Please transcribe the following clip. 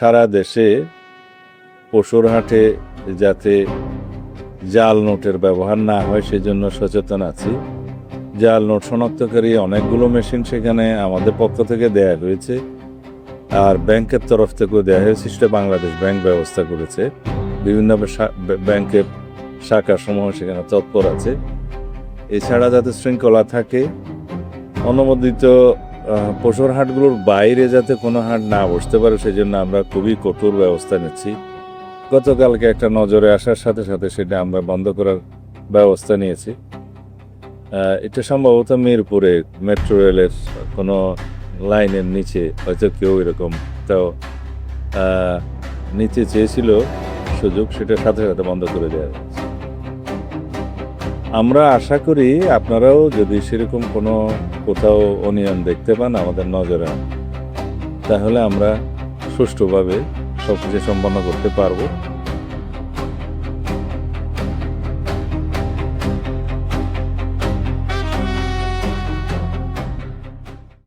সারা দেশে পশুর হাটে যাতে জাল নোটের ব্যবহার না হয় সেজন্য সচেতন আছি। জাল নোট শনাক্তকারী অনেকগুলো মেশিন সেখানে আমাদের পক্ষ থেকে দেয়া হয়েছে, আর ব্যাংকের তরফ থেকেও দেওয়া হয়েছে। সেটা বাংলাদেশ ব্যাংক ব্যবস্থা করেছে। বিভিন্ন ব্যাংকের শাখাসমূহ সেখানে তৎপর আছে। এছাড়া যাতে শৃঙ্খলা থাকে, অনুমোদিত পশুর হাটগুলোর বাইরে যাতে কোনো হাট না বসতে পারে সেজন্য আমরা খুবই কঠোর ব্যবস্থা নিচ্ছি। গতকালকে একটা নজরে আসার সাথে সাথে সেটা আমরা বন্ধ করার ব্যবস্থা নিয়েছি। এটা সম্ভবত মিরপুরে মেট্রো রেলের কোনো লাইনের নিচে হয়তো কেউ এরকম তাও নিচে চেয়েছিল সুযোগ, সেটা সাথে সাথে বন্ধ করে দেওয়া হয়েছে। আমরা আশা করি আপনারাও যদি সেরকম কোনো কোথাও অনিয়ম দেখতে পান আমাদের নজরে আন, তাহলে আমরা সুষ্ঠুভাবে সবকিছু সম্পন্ন করতে পারবো।